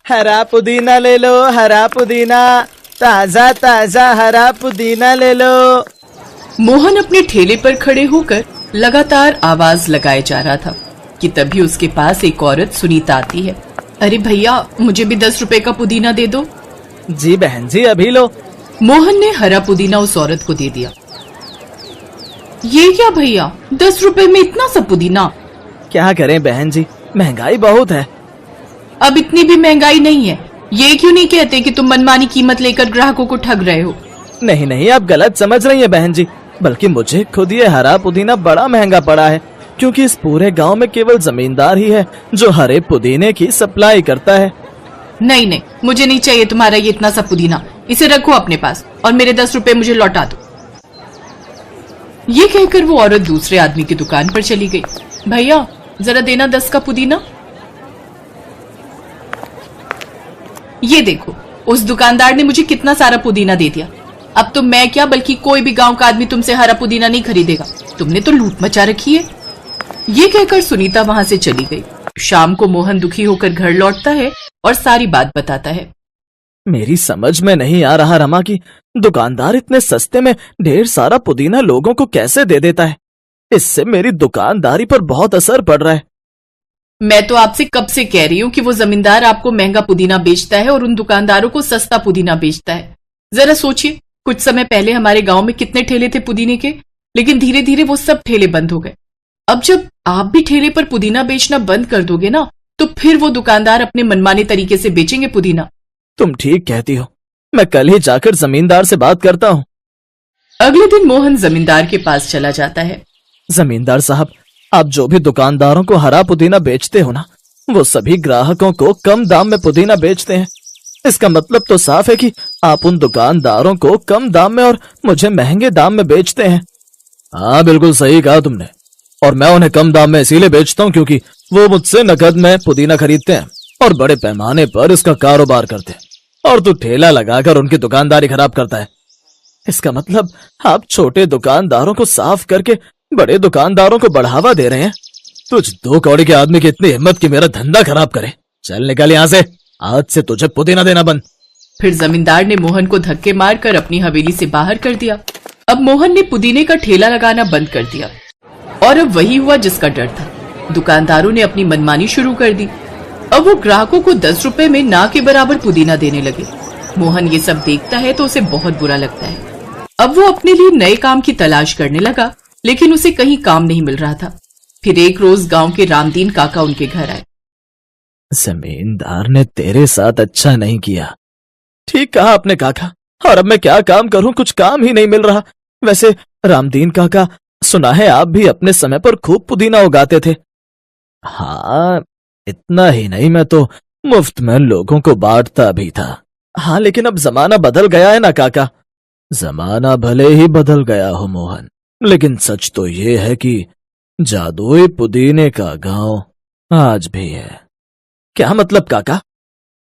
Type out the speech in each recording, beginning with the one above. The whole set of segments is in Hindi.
हरा पुदीना ले लो, हरा पुदीना, ताजा ताजा हरा पुदीना ले लो। मोहन अपने ठेले पर खड़े होकर लगातार आवाज लगाए जा रहा था कि तभी उसके पास एक औरत सुनीता आती है। अरे भैया, मुझे भी 10 रुपए का पुदीना दे दो। जी बहन जी, अभी लो। मोहन ने हरा पुदीना उस औरत को दे दिया। ये क्या भैया, 10 रुपए में इतना सा पुदीना? क्या करें बहन जी, महंगाई बहुत है। अब इतनी भी महंगाई नहीं है। ये क्यों नहीं कहते कि तुम मनमानी कीमत लेकर ग्राहकों को ठग रहे हो? नहीं नहीं, आप गलत समझ रही हैं बहन जी। बल्कि मुझे खुद ये हरा पुदीना बड़ा महंगा पड़ा है, क्योंकि इस पूरे गांव में केवल जमींदार ही है जो हरे पुदीने की सप्लाई करता है। नहीं नहीं, मुझे नहीं चाहिए तुम्हारा ये इतना सा पुदीना। इसे रखो अपने पास और मेरे 10 रुपए मुझे लौटा दो। ये कहकर वो औरत दूसरे आदमी की दुकान पर चली गई। भैया, जरा देना 10 का पुदीना। ये देखो, उस दुकानदार ने मुझे कितना सारा पुदीना दे दिया। अब तो मैं क्या, बल्कि कोई भी गांव का आदमी तुमसे हरा पुदीना नहीं खरीदेगा। तुमने तो लूट मचा रखी है। ये कहकर सुनीता वहां से चली गई। शाम को मोहन दुखी होकर घर लौटता है और सारी बात बताता है। मेरी समझ में नहीं आ रहा रमा कि दुकानदार इतने सस्ते में ढेर सारा पुदीना लोगों को कैसे दे देता है। इससे मेरी दुकानदारी पर बहुत असर पड़ रहा है। मैं तो आपसे कब से कह रही हूँ कि वो जमींदार आपको महंगा पुदीना बेचता है और उन दुकानदारों को सस्ता पुदीना बेचता है। जरा सोचिए, कुछ समय पहले हमारे गांव में कितने ठेले थे पुदीने के, लेकिन धीरे धीरे वो सब ठेले बंद हो गए। अब जब आप भी ठेले पर पुदीना बेचना बंद कर दोगे ना, तो फिर वो दुकानदार अपने मनमाने तरीके से बेचेंगे पुदीना। तुम ठीक कहती हो, मैं कल ही जाकर जमींदार से बात करता हूँ। अगले दिन मोहन जमींदार के पास चला जाता है। जमींदार साहब, आप जो भी दुकानदारों को हरा पुदीना बेचते हो ना, वो सभी ग्राहकों को कम दाम में पुदीना बेचते हैं। इसका मतलब तो साफ है कि आप उन दुकानदारों को कम दाम में और मुझे महंगे दाम में बेचते हैं। हाँ, बिल्कुल सही कहा तुमने। और मैं उन्हें कम दाम में इसीलिए बेचता हूँ क्योंकि वो मुझसे नकद में पुदीना खरीदते हैं और बड़े पैमाने पर इसका कारोबार करते हैं, और तू ठेला लगाकर उनकी दुकानदारी खराब करता है। इसका मतलब आप छोटे दुकानदारों को साफ करके बड़े दुकानदारों को बढ़ावा दे रहे हैं। तुझ 2 कौड़ी के आदमी की इतनी हिम्मत कि मेरा धंधा खराब करे। चल निकल यहाँ से, आज से तुझे पुदीना देना बंद। फिर जमींदार ने मोहन को धक्के मारकर अपनी हवेली से बाहर कर दिया। अब मोहन ने पुदीने का ठेला लगाना बंद कर दिया और अब वही हुआ जिसका डर था। दुकानदारों ने अपनी मनमानी शुरू कर दी। अब वो ग्राहकों को 10 रुपए में ना के बराबर पुदीना देने लगे। मोहन ये सब देखता है तो उसे बहुत बुरा लगता है। अब वो अपने लिए नए काम की तलाश करने लगा, लेकिन उसे कहीं काम नहीं मिल रहा था। फिर एक रोज गांव के रामदीन काका उनके घर आए। जमींदार ने तेरे साथ अच्छा नहीं किया। ठीक कहा आपने काका, और अब मैं क्या काम करूं, कुछ काम ही नहीं मिल रहा। वैसे रामदीन काका, सुना है आप भी अपने समय पर खूब पुदीना उगाते थे। हाँ, इतना ही नहीं, मैं तो मुफ्त में लोगों को बांटता भी था। हाँ, लेकिन अब जमाना बदल गया है ना काका। जमाना भले ही बदल गया हो मोहन, लेकिन सच तो ये है कि जादुई पुदीने का गांव आज भी है। क्या मतलब काका?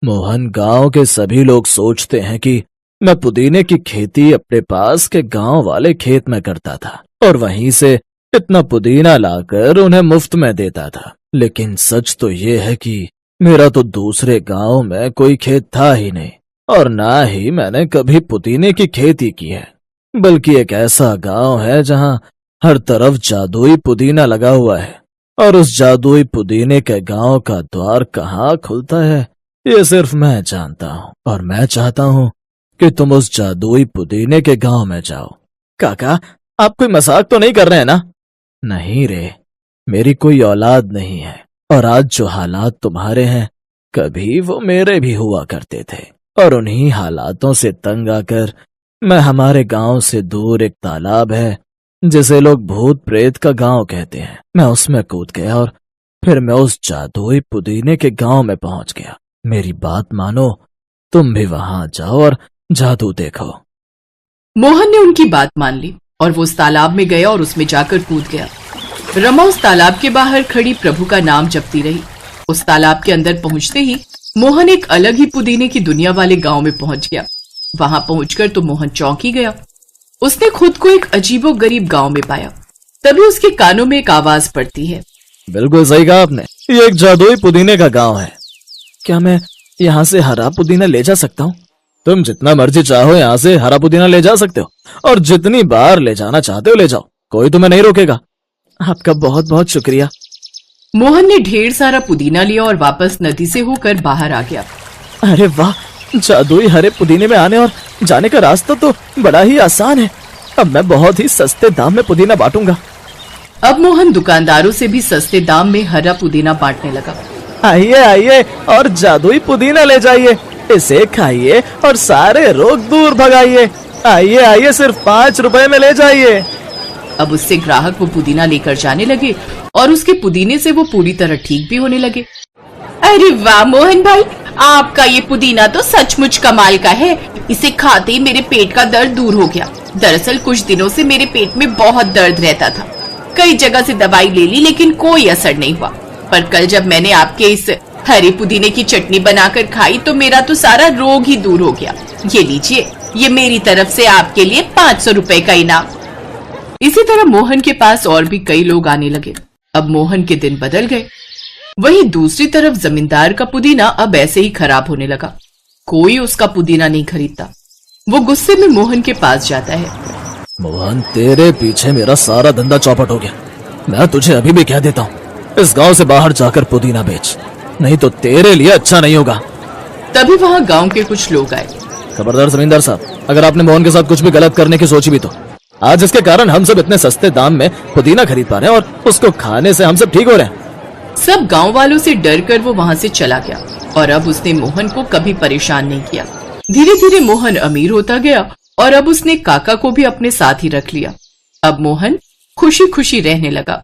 मोहन, गांव के सभी लोग सोचते हैं कि मैं पुदीने की खेती अपने पास के गांव वाले खेत में करता था और वहीं से इतना पुदीना लाकर उन्हें मुफ्त में देता था। लेकिन सच तो ये है कि मेरा तो दूसरे गांव में कोई खेत था ही नहीं, और ना ही मैंने कभी पुदीने की खेती की है। बल्कि एक ऐसा गांव है जहां हर तरफ जादुई पुदीना लगा हुआ है, और उस जादुई पुदीने के गांव का द्वार कहाँ खुलता है ये सिर्फ मैं जानता हूँ, और मैं चाहता हूँ कि तुम उस जादुई पुदीने के गांव में जाओ। काका, आप कोई मजाक तो नहीं कर रहे हैं ना? नहीं रे, मेरी कोई औलाद नहीं है, और आज जो हालात तुम्हारे हैं कभी वो मेरे भी हुआ करते थे, और उन्हीं हालातों से तंग आकर मैं हमारे गांव से दूर एक तालाब है जिसे लोग भूत प्रेत का गांव कहते हैं, मैं उसमें कूद गया और फिर मैं उस जादुई पुदीने के गांव में पहुंच गया। मेरी बात मानो, तुम भी वहां जाओ और जादू देखो। मोहन ने उनकी बात मान ली और वो उस तालाब में गया और उसमें जाकर कूद गया। रमा उस तालाब के बाहर खड़ी प्रभु का नाम जपती रही। उस तालाब के अंदर पहुंचते ही मोहन एक अलग ही पुदीने की दुनिया वाले गांव में पहुंच गया। वहां पहुंचकर तो मोहन चौंक ही गया। उसने खुद को एक अजीबोगरीब गांव में पाया। तभी उसके कानों में एक आवाज पड़ती है। बिल्कुल सही कहा आपने, ये एक जादुई पुदीने का गांव है। क्या मैं यहाँ से हरा पुदीना ले जा सकता हूँ? तुम जितना मर्जी चाहो यहाँ से हरा पुदीना ले जा सकते हो, और जितनी बार ले जाना चाहते हो ले जाओ, कोई तुम्हें नहीं रोकेगा। आपका बहुत बहुत शुक्रिया। मोहन ने ढेर सारा पुदीना लिया और वापस नदी से होकर बाहर आ गया। अरे वाह, जादुई हरे पुदीने में आने और जाने का रास्ता तो बड़ा ही आसान है। अब मैं बहुत ही सस्ते दाम में पुदीना बांटूंगा। अब मोहन दुकानदारों से भी सस्ते दाम में हरा पुदीना बांटने लगा। आइए आइए और जादुई पुदीना ले जाइए, इसे खाइए और सारे रोग दूर भगाइए। आइए आइए, सिर्फ 5 रुपए में ले जाइए। अब उससे ग्राहक वो पुदीना लेकर जाने लगे और उसके पुदीने से वो पूरी तरह ठीक भी होने लगे। अरे वाह मोहन भाई, आपका ये पुदीना तो सचमुच कमाल का है। इसे खाते ही मेरे पेट का दर्द दूर हो गया। दरअसल कुछ दिनों से मेरे पेट में बहुत दर्द रहता था। कई जगह से दवाई ले ली लेकिन कोई असर नहीं हुआ। पर कल जब मैंने आपके इस हरे पुदीने की चटनी बनाकर खाई तो मेरा तो सारा रोग ही दूर हो गया। ये लीजिए, ये मेरी तरफ से आपके लिए 500 रुपए का इनाम। इसी तरह मोहन के पास और भी कई लोग आने लगे। अब मोहन के दिन बदल गए। वहीं दूसरी तरफ जमींदार का पुदीना अब ऐसे ही खराब होने लगा। कोई उसका पुदीना नहीं खरीदता। वो गुस्से में मोहन के पास जाता है। मोहन, तेरे पीछे मेरा सारा धंधा चौपट हो गया। मैं तुझे अभी भी कह देता हूँ, इस गांव से बाहर जाकर पुदीना बेच, नहीं तो तेरे लिए अच्छा नहीं होगा। तभी वहाँ गांव के कुछ लोग आए। खबरदार जमींदार साहब, अगर आपने मोहन के साथ कुछ भी गलत करने की सोची भी तो आज इसके कारण हम सब इतने सस्ते दाम में पुदीना खरीद पा रहे हैं और उसको खाने से हम सब ठीक हो रहे हैं। सब गांव वालों से डर कर वो वहाँ से चला गया और अब उसने मोहन को कभी परेशान नहीं किया। धीरे धीरे मोहन अमीर होता गया और अब उसने काका को भी अपने साथ ही रख लिया। अब मोहन खुशी खुशी रहने लगा।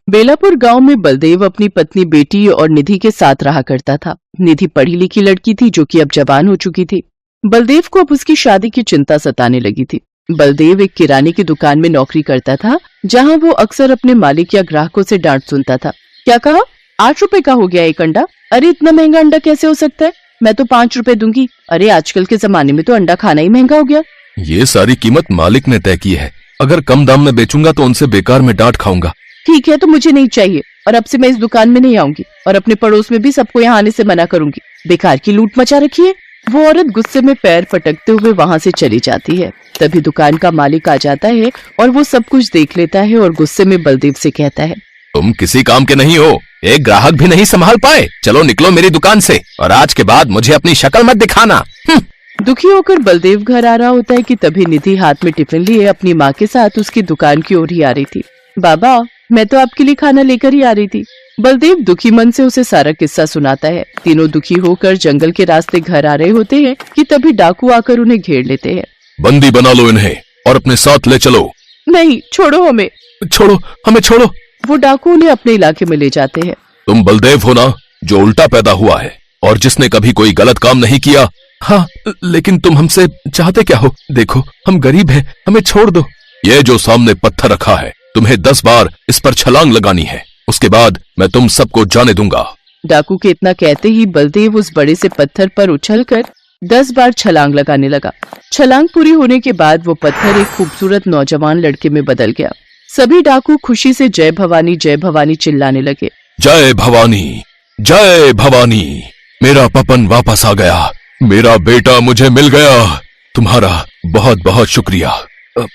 बेलापुर गांव में बलदेव अपनी पत्नी बेटी और निधि के साथ रहा करता था। निधि पढ़ी लिखी लड़की थी जो कि अब जवान हो चुकी थी। बलदेव को अब उसकी शादी की चिंता सताने लगी थी। बलदेव एक किराने की दुकान में नौकरी करता था, जहां वो अक्सर अपने मालिक या ग्राहकों से डांट सुनता था। क्या कहा? 8 रुपए का हो गया एक अंडा? अरे इतना महंगा अंडा कैसे हो सकता है? मैं तो 5 रुपए दूंगी। अरे आजकल के जमाने में तो अंडा खाना ही महंगा हो गया। ये सारी कीमत मालिक ने तय की है। अगर कम दाम में बेचूंगा तो उनसे बेकार में डांट खाऊंगा। ठीक है, तो मुझे नहीं चाहिए और अब से मैं इस दुकान में नहीं आऊंगी और अपने पड़ोस में भी सबको यहाँ आने से मना करूंगी। बेकार की लूट मचा रखी है। वो औरत गुस्से में पैर पटकते हुए वहाँ से चली जाती है। तभी दुकान का मालिक आ जाता है और वो सब कुछ देख लेता है और गुस्से में बलदेव से कहता है, तुम किसी काम के नहीं हो, एक ग्राहक भी नहीं संभाल पाए। चलो निकलो मेरी दुकान से और आज के बाद मुझे अपनी शक्ल मत दिखाना। दुखी होकर बलदेव घर आ रहा होता है कि तभी निधि हाथ में टिफिन लिए अपनी माँ के साथ उसकी दुकान की ओर ही आ रही थी। बाबा, मैं तो आपके लिए खाना लेकर ही आ रही थी। बलदेव दुखी मन से उसे सारा किस्सा सुनाता है। तीनों दुखी होकर जंगल के रास्ते घर आ रहे होते हैं कि तभी डाकू आकर उन्हें घेर लेते हैं। बंदी बना लो इन्हें और अपने साथ ले चलो। नहीं, छोड़ो हमें। छोड़ो, हमें छोड़ो। वो डाकू उन्हें अपने इलाके में ले जाते हैं। तुम बलदेव हो ना, जो उल्टा पैदा हुआ है और जिसने कभी कोई गलत काम नहीं किया? हाँ, लेकिन तुम हमसे चाहते क्या हो? देखो हम गरीब हैं, हमें छोड़ दो। ये जो सामने पत्थर रखा है, तुम्हें 10 बार इस पर छलांग लगानी है। उसके बाद मैं तुम सबको जाने दूंगा। डाकू के इतना कहते ही बलदेव उस बड़े से पत्थर पर उछलकर 10 बार छलांग लगाने लगा। छलांग पूरी होने के बाद वो पत्थर एक खूबसूरत नौजवान लड़के में बदल गया। सभी डाकू खुशी से जय भवानी चिल्लाने लगे। जय भवानी, जय भवानी, मेरा पपन वापस आ गया, मेरा बेटा मुझे मिल गया, तुम्हारा बहुत बहुत शुक्रिया।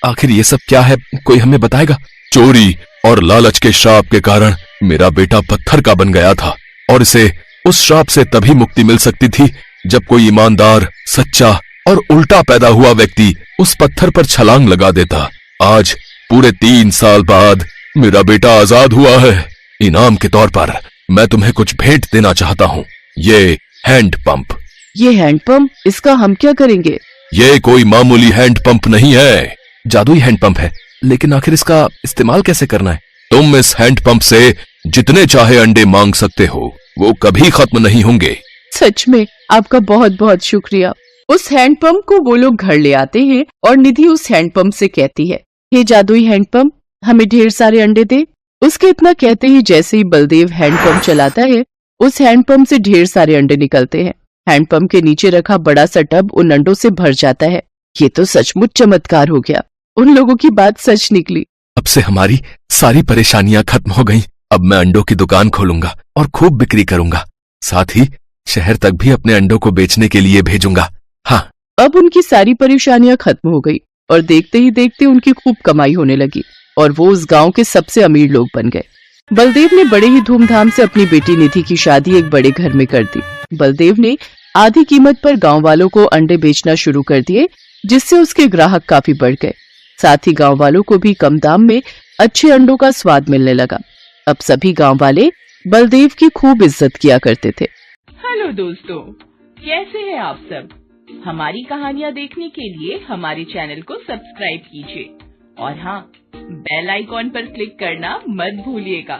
आखिर ये सब क्या है, कोई हमें बताएगा? चोरी और लालच के श्राप के कारण मेरा बेटा पत्थर का बन गया था और इसे उस श्राप से तभी मुक्ति मिल सकती थी जब कोई ईमानदार, सच्चा और उल्टा पैदा हुआ व्यक्ति उस पत्थर पर छलांग लगा देता। आज पूरे 3 साल बाद मेरा बेटा आजाद हुआ है। इनाम के तौर पर मैं तुम्हें कुछ भेंट देना चाहता हूँ। ये हैंड पंप। ये हैंड पंप? इसका हम क्या करेंगे? ये कोई मामूली हैंड पंप नहीं है, जादुई हैंड पंप है। लेकिन आखिर इसका इस्तेमाल कैसे करना है? तुम इस हैंड पंप से जितने चाहे अंडे मांग सकते हो, वो कभी खत्म नहीं होंगे। सच में आपका बहुत बहुत शुक्रिया। उस हैंड पंप को वो लोग घर ले आते हैं और निधि उस हैंड पंप से कहती है, हे जादुई हैंड पंप, हमें ढेर सारे अंडे दे। उसके इतना कहते ही जैसे ही बलदेव हैंड पंप चलाता है, उस हैंड पंप से ढेर सारे अंडे निकलते हैं। हैंड पंप के नीचे रखा बड़ा सा टब उन अंडों से भर जाता है। ये तो सचमुच चमत्कार हो गया। उन लोगों की बात सच निकली। अब से हमारी सारी परेशानियां खत्म हो गईं। अब मैं अंडों की दुकान खोलूंगा और खूब बिक्री करूंगा। साथ ही शहर तक भी अपने अंडों को बेचने के लिए भेजूंगा। हाँ। अब उनकी सारी परेशानियां खत्म हो गई और देखते ही देखते उनकी खूब कमाई होने लगी और वो उस गांव के सबसे अमीर लोग बन गए। बलदेव ने बड़े ही धूमधाम से अपनी बेटी निधि की शादी एक बड़े घर में कर दी। बलदेव ने आधी कीमत पर गांव वालों को अंडे बेचना शुरू कर दिए, जिससे उसके ग्राहक काफी बढ़ गए। साथ ही गांव वालों को भी कम दाम में अच्छे अंडों का स्वाद मिलने लगा। अब सभी गांव वाले बलदेव की खूब इज्जत किया करते थे। हेलो दोस्तों, कैसे हैं आप सब? हमारी कहानियाँ देखने के लिए हमारे चैनल को सब्सक्राइब कीजिए और हाँ, बेल आइकॉन पर क्लिक करना मत भूलिएगा।